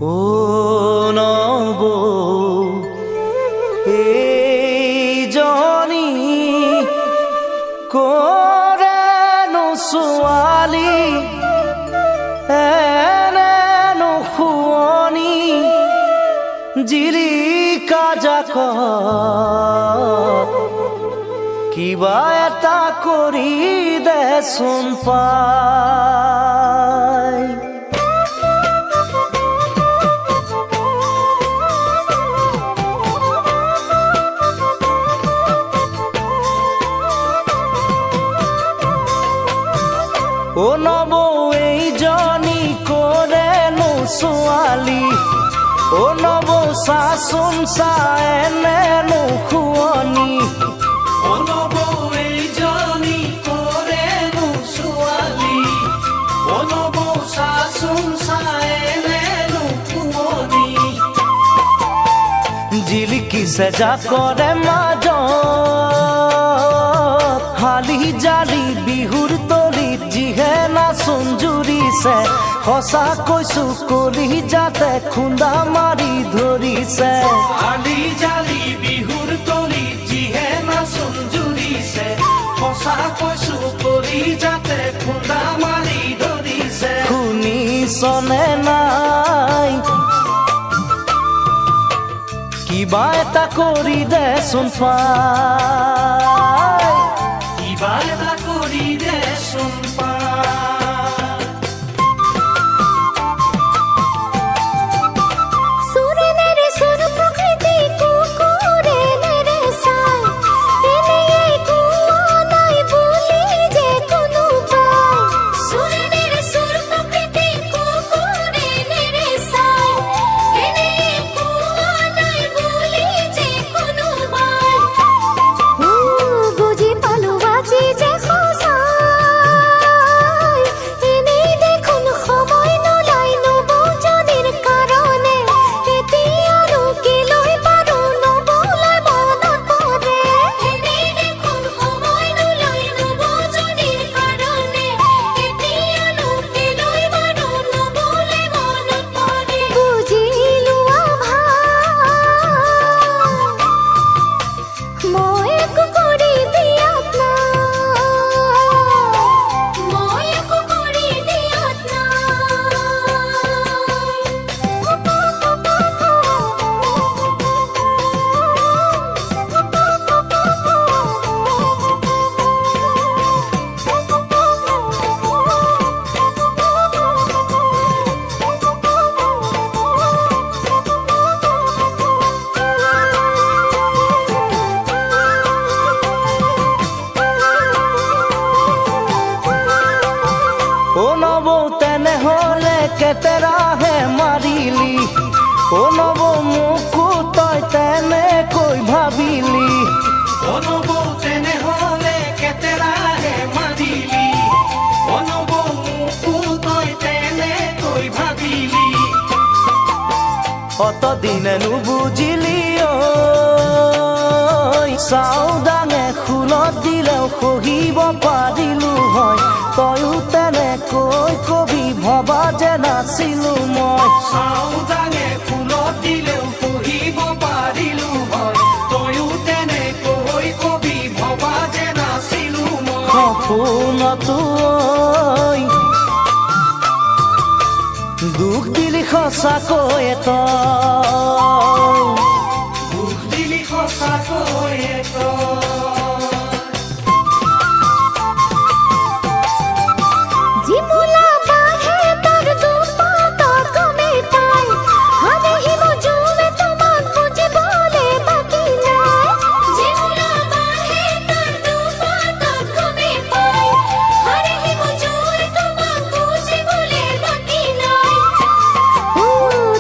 ও নব এই জনি কৰেনো ছোৱালী এনেনো শুৱনি জিলিকা জাকত কিবা এটা কৰি দেচোন পাই ও নব এইজনী কৰেনো ছোৱালী ও নব চাচোন চা এনেনো শুৱনি ও নব এইজনী কৰেনো ছোৱালী ও নব চাচোন চা এনেনো শুৱনি জিলিকিছে জাকৰে মাজত হালি জালি বিহুৰ তলিত যিহে নাচোন জুৰিছে সঁচা কৈছো কলি যাতে খুন্দা মাৰি ধৰিছে হালি জালি বিহুৰ তলিত যিহে নাচোন জুৰিছে সঁচা কৈছো কলি যাতে খুন্দা মাৰি ধৰিছে শুনিছনে নাই কিবা এটা কৰি দেচোন পাই কিবা এটা কৰি দেচোন পাই ও নব তেনেহলে কেতেৰাহে মাৰিলি ও নব মোকো তই তেনেকৈ ভাবিলি ও নব তেনেহলে কেতেৰাহে মাৰিলি ও নব মোকো তই তেনেকৈ ভাবিলি অতদিনে নুবুজিলি চাউদাঙে খুলত দিলেও সহিব পাৰিলো হয় তয়ো তেনেকৈ কবি ভবা যে নাছিলো মই চাউদাঙে ফুলত দিলেও সহিব পাৰিলো হয় তয়ো তেনেকৈ কবি ভবা যে নাছিলো মই সপোনতো দুখ দিলি সঁচাকৈ তই দুখ দিলি সঁচাকৈ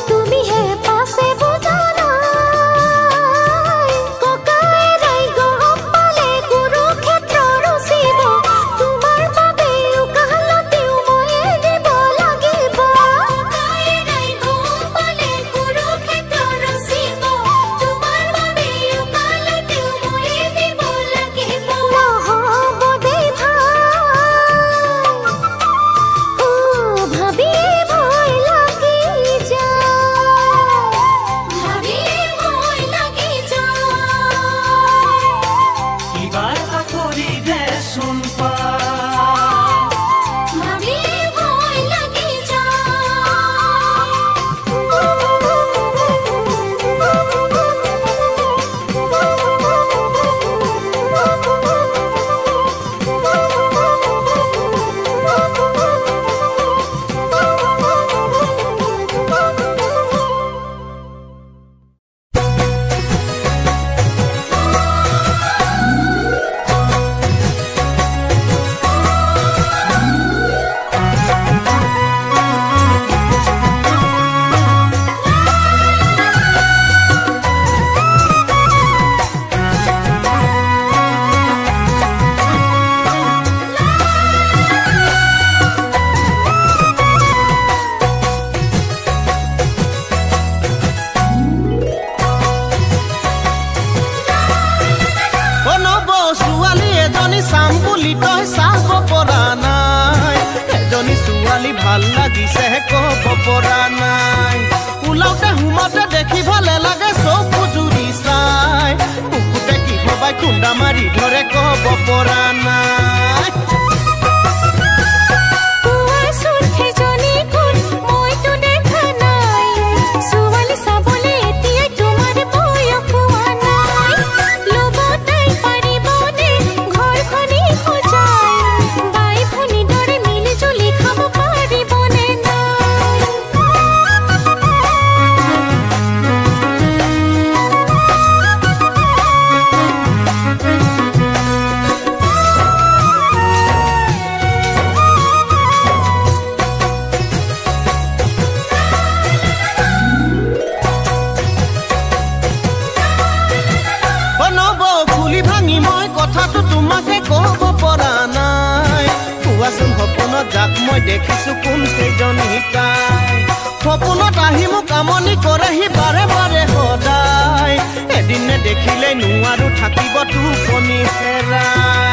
তুমি হে পাছে বুঝা নাই ভাল লাগিছে ক'ব পৰা নাই ওলাওতে সোমাওতে দেখি ভালে লাগে চকু জুৰি চাই বুকুতে কি ভবাই খুন্দা মাৰি ধৰে ক'ব পৰা নাই যাক মই দেখিছো কোন সেইজনী তাই সপোনত আহি মোক আমনি কৰেহি বাৰে বাৰে সদায় এদিনে দেখিলে নোৱাৰো থাকিব টোপনি হেৰাই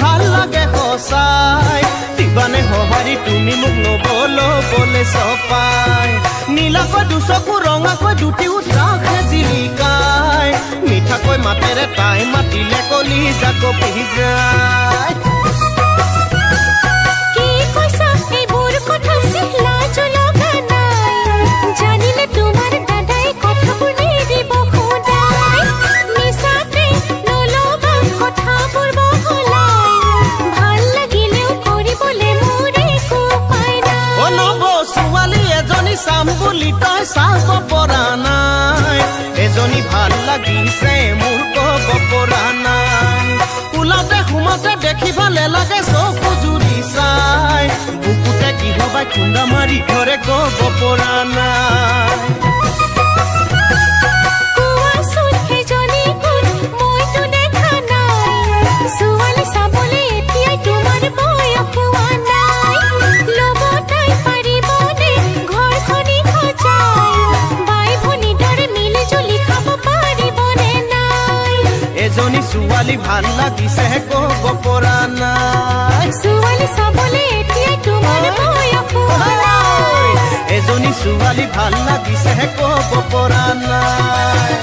ভাল লাগে সঁচাই দিবানে সঁহাৰি তুমি মোক নবলো বলে চপাই নীলাকৈ দুচকু ৰঙাকৈ দুটি উৎসাহে জিলিকাই মিঠাকৈ মাতেৰে তাই মাতিলে কলি জাক পিজাই চাম বুলি তই চাব পৰা নাই এজনী ভাল লাগিছে মোৰ ক'ব পৰা নাই ওলাওতে সোমাওতে দেখি ভালে লাগে চকু জুৰি চাই বুকুতে কি হবাই খুন্দা মাৰি ধৰে ক'ব পৰা নাই ছোৱালী ভাল লাগিছে ক'ব পৰা নাই ছোৱালী চাবলে এতিয়া তোমাৰ বয়স হোৱাই এজনী ছোৱালী ভাল লাগিছে ক'ব পৰা নাই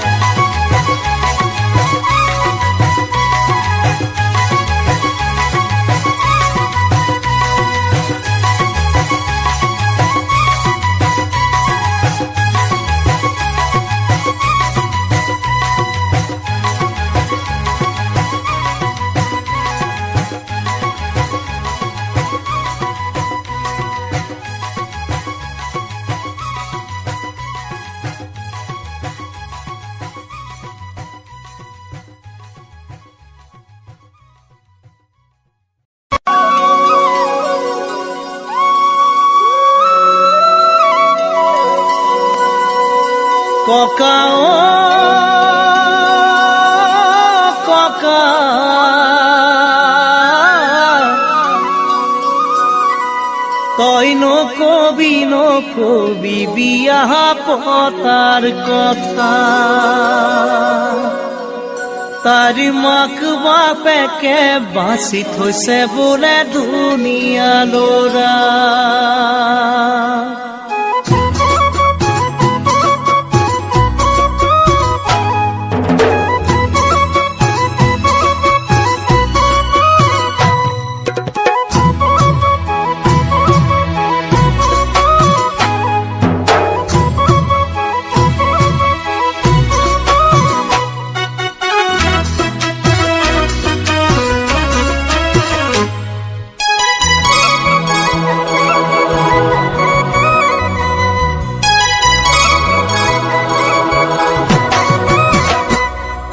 ককা ককা তই নকবি বিয়া পতাৰ কথা তাৰ মাক বাপেকে বাঁচি থৈছে বোলে দুনিয়া ল'ৰা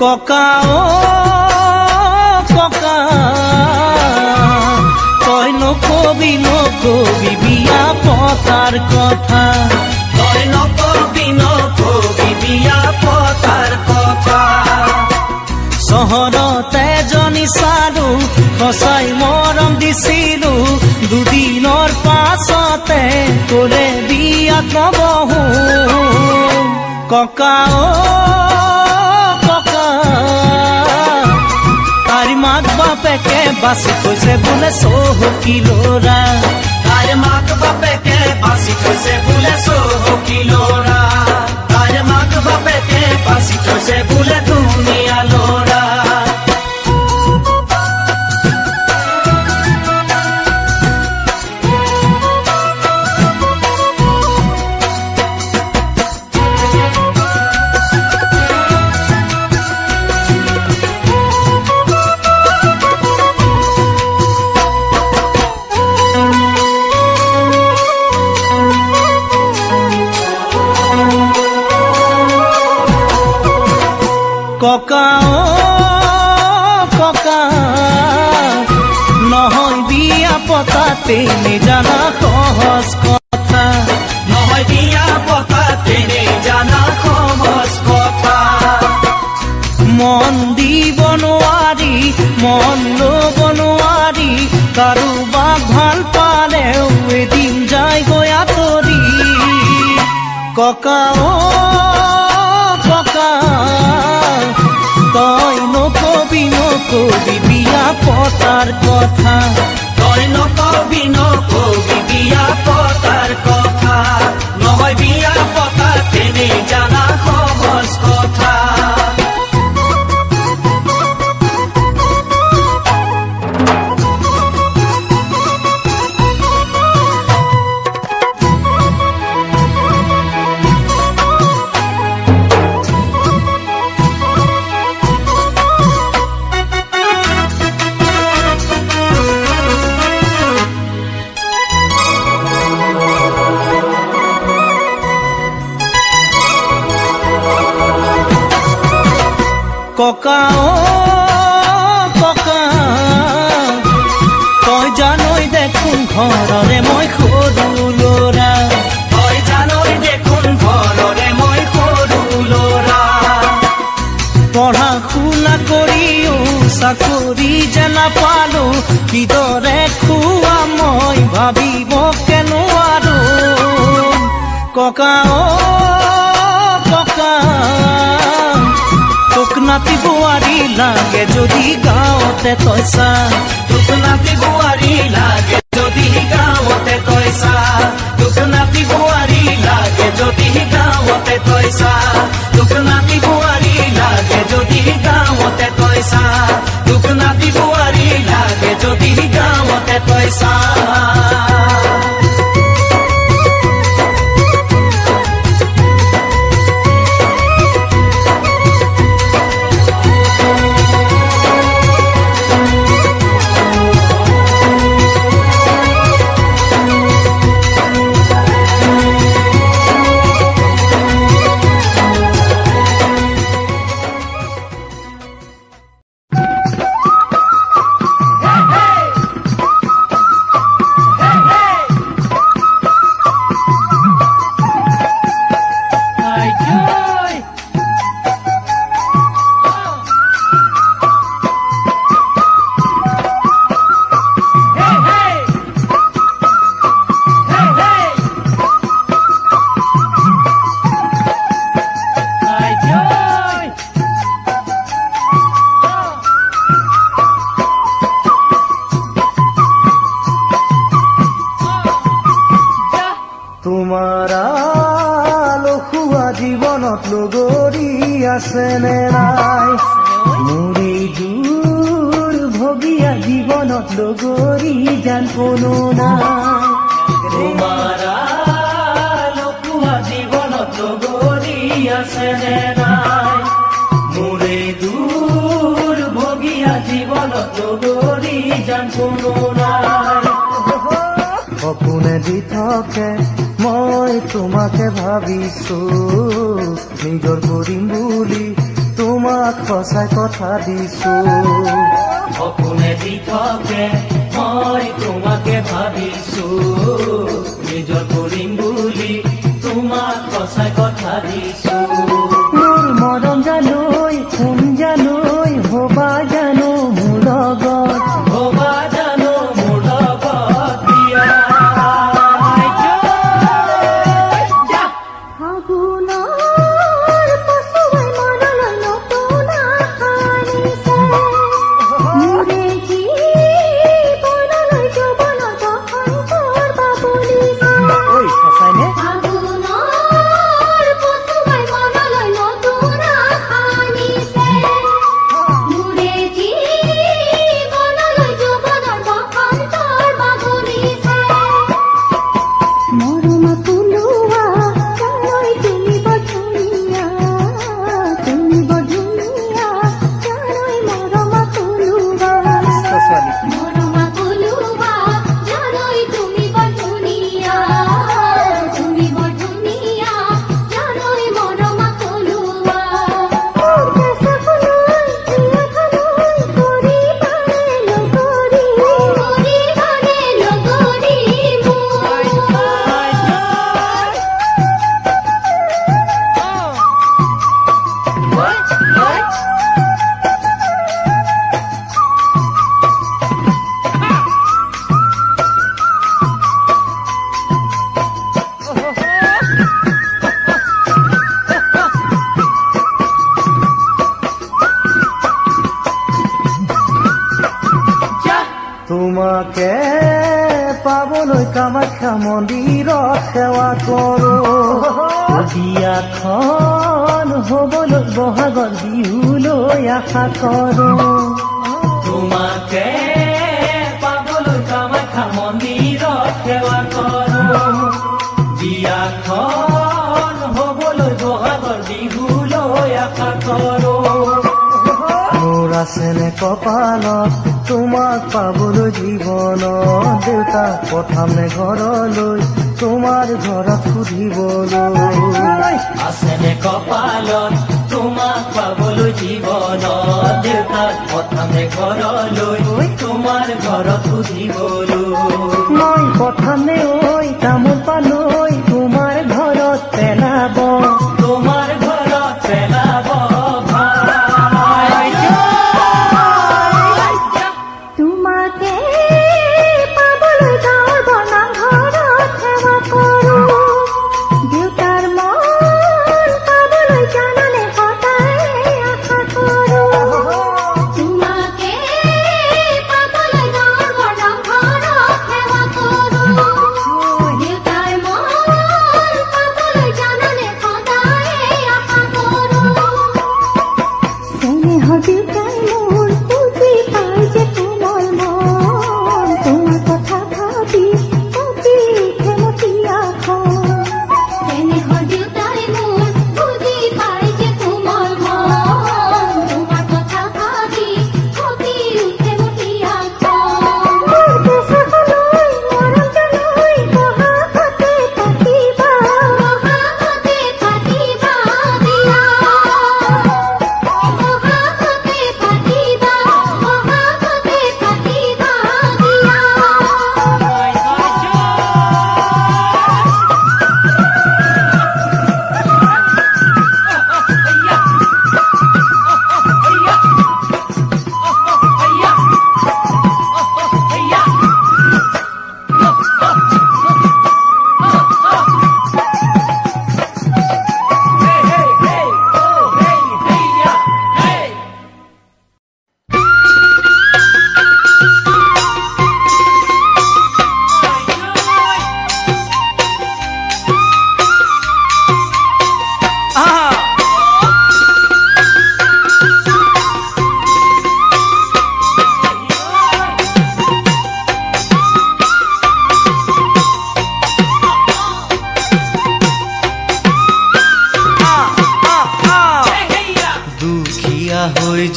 ককা ও ককা তই নকবি নকবি বিয়া পতাৰ কথা তই নকবি নকবি বিয়া পতাৰ কথা চহৰতে এজনী চালো সঁচাই মৰম দিছিলো দুদিনৰ পাছতে ক'লে বিয়াত নবহো ককা ও ককা তাইৰ মাক বাপেকে বাছি থৈছে বোলে চহকী ল'ৰা তাইৰ মাক বাপেকে বাছি থৈছে বোলে চহকী ল'ৰা তাইৰ মাক বাপেকে বাছি থৈছে বোলে ধুনীয়া ল'ৰা ককা ও ককা নহয় বিয়া পতাতে নেজানা সহজ কথা নহয় বিয়া পতাতে নেজানা সহজ কথা মন দিব নোৱাৰি মন ল'ব নোৱাৰি কাৰোবাক ভাল পালেও এদিন যায় গৈ আঁতৰি ককা ও ককা তই নকবি নকবি বিয়া পতাৰ কথা তই নকবি নকবি বিয়া পতাৰ কথা নহয় বিয়া পতাতে নেজানা সহজ কথা ককা ও ককা তই জানই দেখোন ঘৰৰে মই সৰু ল'ৰা তই জানই দেখোন ঘৰৰে মই সৰু ল'ৰা পঢ়া শুনা কৰিও চাকৰি যে নাপালো কিদৰে খুৱা মই ভাবিব নোৱাৰো ককা ও ককা তোক নাতি বোৱাৰী লাগে যদি গাঁৱতে তই চা তোক নাতি বোৱাৰী লাগে যদি গাঁৱতে তই চা তোক নাতি বোৱাৰী লাগে যদি গাঁৱতে তই চা তোক নাতি বোৱাৰী লাগে যদি গাঁৱতে তই চা তোক নাতি বোৱাৰী লাগে যদি গাঁৱতে তই চা আছেনে নাই মোৰ এই দূৰ ভগীয়া জীৱনত লগৰী জান কোনো নাই তোমাৰ লকুৱা জীৱনত লগৰী আছেনে নাই মোৰ এই দূৰ ভগীয়া জীৱনত লগৰী জান কোনো নাই সপোনে দি থাকে মই তোমাকে ভাবিছো নিজৰ কৰিম বুলি তোমাৰ তোমাক সঁচাই কথা দিছো সপোনে দি থাকে মই তোমাকে ভাবিছো নিজৰ কৰিম বুলি তোমাক সঁচাই কথা দিছো মোৰ মৰম জানৈ কোন জানৈ হবা জানো মোৰ লগত হবা জানো মোৰ লগত বিয়া তোমাকে পাবলৈ কামাখ্যা মন্দিৰত সেৱা কৰো বিয়াখন হবলৈ বহাগৰ বিহুলৈ আশা কৰো তোমাকে পাবলৈ কামাখ্যা মন্দিৰত সেৱা কৰো বিয়াখন হবলৈ বহাগৰ বিহুলৈ আশা কৰো মোৰ আছেনে কপালত তোমাক পাবলৈ জীৱনত দেউতা পঠামে ঘৰলৈ তোমাৰ ঘৰত সুধিবলৈ আছেনে কপালত তোমাক পাবলৈ জীৱনত দেউতাক পঠামে ঘৰলৈ তোমাৰ ঘৰত সুধিবলৈ মই পঠামে ঐ তামোল পালৈ তোমাৰ ঘৰত পেলাব তোমাৰ ঘৰত পেলাব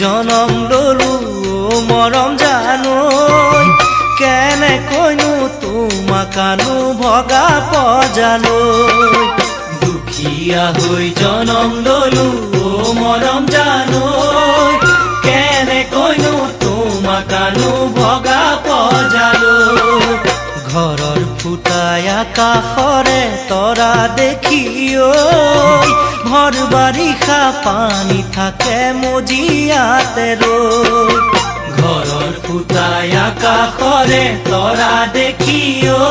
জনম ললো মৰম জানৈ কেনেকৈনো তোমাকানো ভগা পজালৈ দুখীয়া হৈ জনম ললো মৰম জানৈ পুতাই আকাশৰে তৰা দেখি ঐ ভৰ বাৰিষা পানী থাকে মজিয়াতে ৰৈ ঘৰৰ পুতাই আকাশৰে তৰা দেখি ঐ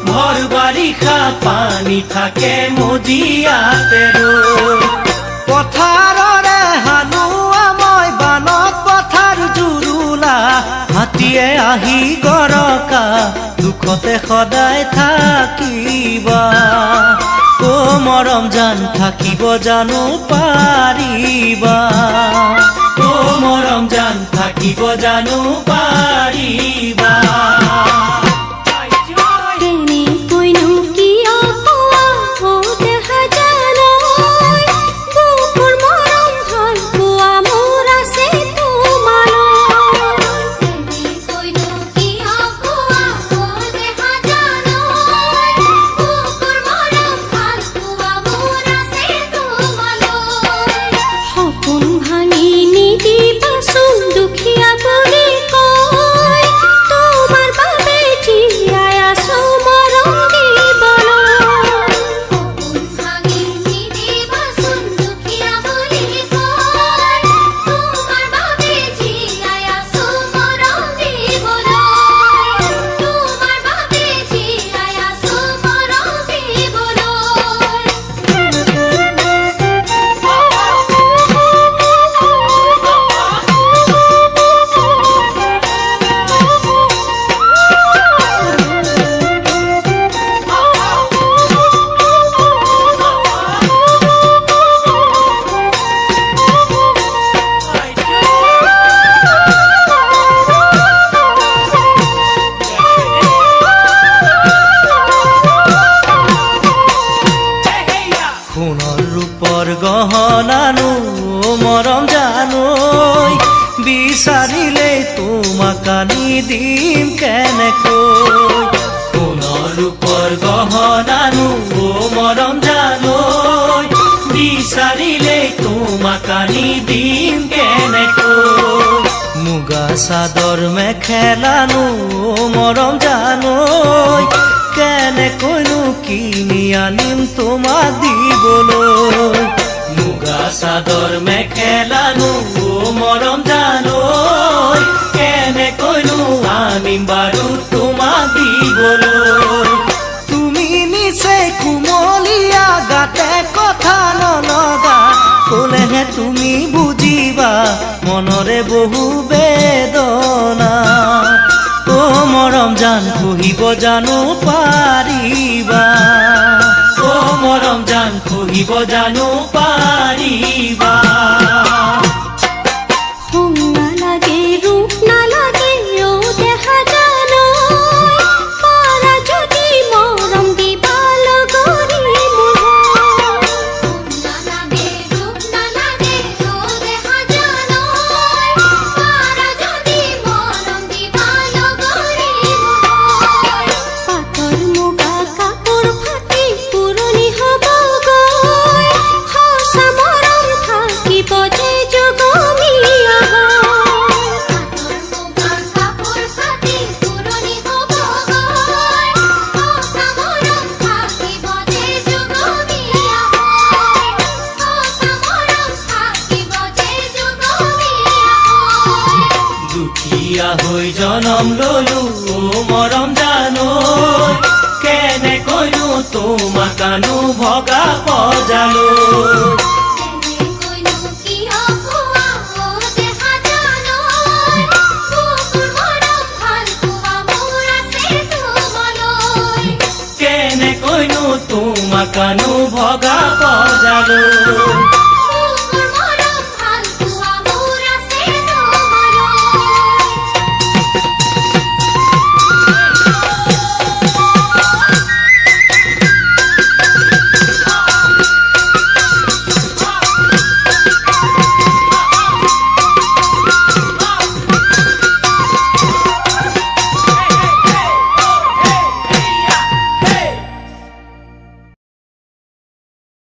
ভৰ বাৰিষা পানী থাকে মজিয়াতে ৰৈ পথাৰৰে হালোৱা মই বানত পথাৰ জুৰুলা হাতীয়ে আহি গৰকা দুখতে সদায় থাকিবা ও মৰম জান থাকিব জানো পাৰিবা ও মৰম জান থাকিব জানো পাৰিবা গহনানো মৰম জানৈ বিচাৰিলে তোমাক আনি দিম কেনেকৈ সোণৰ ৰূপৰ গহনানো মৰম জানৈ বিচাৰিলে তোমাক আনি দিম কেনেকৈ মুগা চাদৰ মেখেলানো মৰম জানৈ কেনেকৈনো কিনি আনিম তোমাক দিবলৈ মুগা চাদৰ মেখেলানো মৰম জানৈ কেনেকৈনো আনিম বাৰু তোমাক দিবলৈ তুমি নিচে কুমলীয়া গাতে কথা নলগা ক'লেহে তুমি বুজিবা মনৰে বহু বেদনা ও মৰম জান কহিব জানো পাৰিবা ও মৰম জান কহিব জানো পাৰিবা হৈ জনম ললো মৰম জানৈ কেনেকৈনো তোমাক আনো ভগা পজালো কেনেকৈনো তোমাক আনো ভগা পজালো